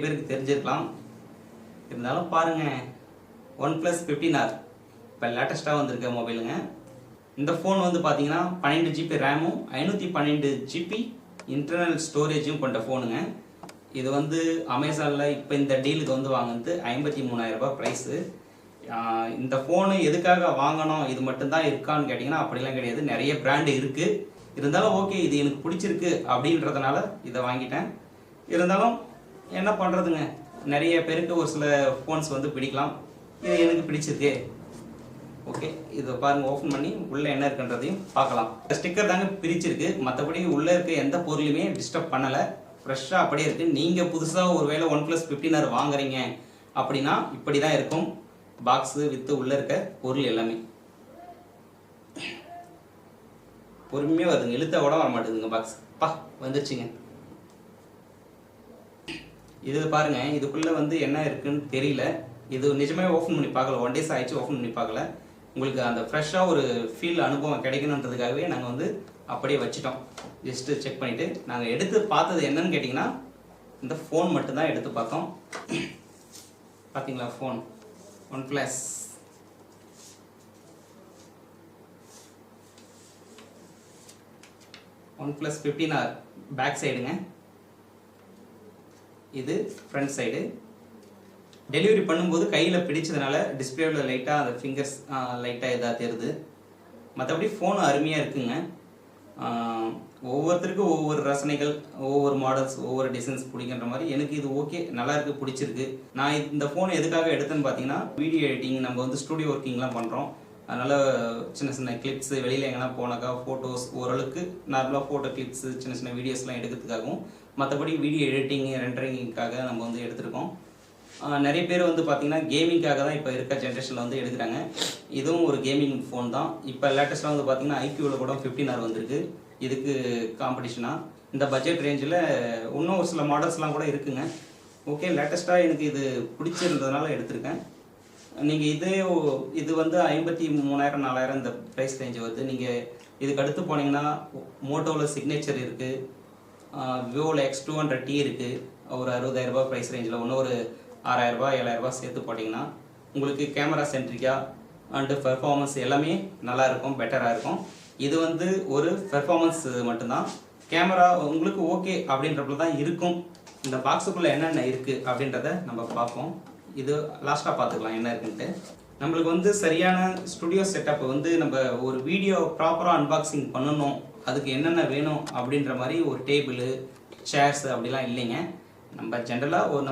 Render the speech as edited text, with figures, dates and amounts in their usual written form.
பேருக்கு தெரிஞ்சிருக்கலாம். இருந்தாலும் பாருங்க, OnePlus 15R இப்போ லேட்டஸ்ட்டாக வந்திருக்க மொபைலுங்க. இந்த ஃபோன் வந்து பார்த்தீங்கன்னா 12 GB ரேமும் 512 GB இன்டர்னல் ஸ்டோரேஜும் கொண்ட ஃபோனுங்க. இது வந்து அமேசானில் இப்போ இந்த டீலுக்கு வந்து வாங்குறது 53,000 ரூபாய் ப்ரைஸு. இந்த ஃபோனு எதுக்காக வாங்கணும், இது மட்டும்தான் இருக்கான்னு கேட்டிங்கன்னா அப்படிலாம் கிடையாது. நிறைய பிராண்டு இருக்குது. இருந்தாலும் ஓகே, இது எனக்கு பிடிச்சிருக்கு அப்படின்றதுனால இதை வாங்கிட்டேன். இருந்தாலும் என்ன பண்ணுறதுங்க, நிறைய பேருக்கு ஒரு சில ஃபோன்ஸ் வந்து பிடிக்கலாம். இது எனக்கு பிடிச்சிருக்கு. ஓகே, இதை பாருங்கள், ஓப்பன் பண்ணி உள்ளே என்ன இருக்குன்றதையும் பார்க்கலாம். ஸ்டிக்கர் தாங்க பிரிச்சிருக்கு, மற்றபடி உள்ளே இருக்க எந்த பொருளுமே டிஸ்டர்ப் பண்ணலை. ஃப்ரெஷ்ஷாக அப்படியே இருக்குது. நீங்கள் புதுசாக ஒரு வேளை OnePlus 15R வாங்குறீங்க அப்படின்னா இப்படி தான் இருக்கும் பாக்ஸு வித்து உள்ளே இருக்க பொருள் எல்லாமே. பொறுமையாக வருதுங்க, இழுத்த கூட வர மாட்டேங்குதுங்க பாக்ஸ். வந்துருச்சுங்க. இது பாருங்க, இதுக்குள்ளே வந்து என்ன இருக்குன்னு தெரியல. இது நிஜமே ஓப்பன் பண்ணி பார்க்கல, 1 days ஆயிடுச்சு ஓப்பன் பண்ணி பார்க்கல. உங்களுக்கு அந்த ஃப்ரெஷ்ஷாக ஒரு ஃபீல் அனுபவம் கிடைக்கணுன்றதுக்காகவே நாங்கள் வந்து அப்படியே வச்சுட்டோம். ஜஸ்ட்டு செக் பண்ணிவிட்டு நாங்கள் எடுத்து பார்த்தது என்னன்னு கேட்டிங்கன்னா இந்த ஃபோன் மட்டும்தான் எடுத்து பார்த்தோம். பார்த்தீங்களா phone OnePlus. OnePlus 15R back சைடுங்க, இது ஃப்ரண்ட் சைடு. டெலிவரி பண்ணும்போது கையில் பிடிச்சதுனால டிஸ்பிளேவில் லைட்டாக அந்த ஃபிங்கர்ஸ் லைட்டாக இதாக தெரியுது. மற்றபடி ஃபோன் அருமையாக இருக்குங்க. ஒவ்வொருத்தருக்கும் ஒவ்வொரு ரசனைகள், ஒவ்வொரு மாடல்ஸ், ஒவ்வொரு டிசைன்ஸ் பிடிக்கின்ற மாதிரி எனக்கு இது ஓகே, நல்லாயிருக்கு, பிடிச்சிருக்கு. நான் இந்த ஃபோன் எதுக்காக எடுத்தேன்னு பார்த்தீங்கன்னா, வீடியோ எடிட்டிங், நம்ம வந்து ஸ்டூடியோ ஒர்க்கிங்லாம் பண்ணுறோம். அதனால் சின்ன சின்ன கிளிப்ஸு, வெளியில் எங்கன்னா போனாக்கா ஃபோட்டோஸ், ஓரளவுக்கு நார்மலாக ஃபோட்டோ கிளிப்ஸு, சின்ன சின்ன வீடியோஸ்லாம் எடுக்கிறதுக்காகவும், மற்றபடி வீடியோ எடிட்டிங், ரெண்டரிங்காக நம்ம வந்து எடுத்திருக்கோம். நிறைய பேர் வந்து பார்த்தீங்கன்னா கேமிங்காக தான் இப்போ இருக்க ஜென்ரேஷனில் வந்து எடுக்கிறாங்க. இதுவும் ஒரு கேமிங் ஃபோன் தான். இப்போ லேட்டஸ்ட்டாக வந்து பார்த்தீங்கன்னா IQவில் கூட 15R வந்திருக்கு. இதுக்கு காம்படிஷனாக இந்த பட்ஜெட் ரேஞ்சில் இன்னும் ஒரு சில மாடல்ஸ்லாம் கூட இருக்குங்க. ஓகே, லேட்டஸ்ட்டாக எனக்கு இது பிடிச்சிருந்ததுனால எடுத்திருக்கேன். நீங்கள் இது வந்து 53,000 4,000 இந்த ப்ரைஸ் ரேஞ்சு வருது. நீங்கள் இதுக்கு அடுத்து போனீங்கன்னா மோட்டோவில் சிக்னேச்சர் இருக்குது, விவோவில் X200T இருக்குது. ஒரு 60,000 ரூபாய் ப்ரைஸ் ரேஞ்சில் இன்னும் ஒரு 6,000 ரூபாய் 7,000 ரூபாய் சேர்த்து போட்டிங்கன்னா உங்களுக்கு கேமரா சென்ட்ரிக்காக அண்டு பெர்ஃபார்மன்ஸ் எல்லாமே நல்லாயிருக்கும், பெட்டராக இருக்கும். இது வந்து ஒரு பெர்ஃபார்மன்ஸ் மட்டும்தான். கேமரா உங்களுக்கு ஓகே அப்படின்றப்பல தான் இருக்கும். இந்த பாக்ஸுக்குள்ளே என்னென்ன இருக்குது அப்படின்றத நம்ம பார்ப்போம். இது லாஸ்ட்டாக பார்த்துக்கலாம் என்ன இருக்குன்ட்டு. நம்மளுக்கு வந்து சரியான ஸ்டுடியோ செட்டப் வந்து நம்ம ஒரு வீடியோ ப்ராப்பராக அன்பாக்சிங் பண்ணணும், அதுக்கு என்னென்ன வேணும் அப்படின்ற மாதிரி ஒரு டேபிள், சேர்ஸ் அப்படிலாம் இல்லைங்க. நம்ம ஜென்ரலாக ஒரு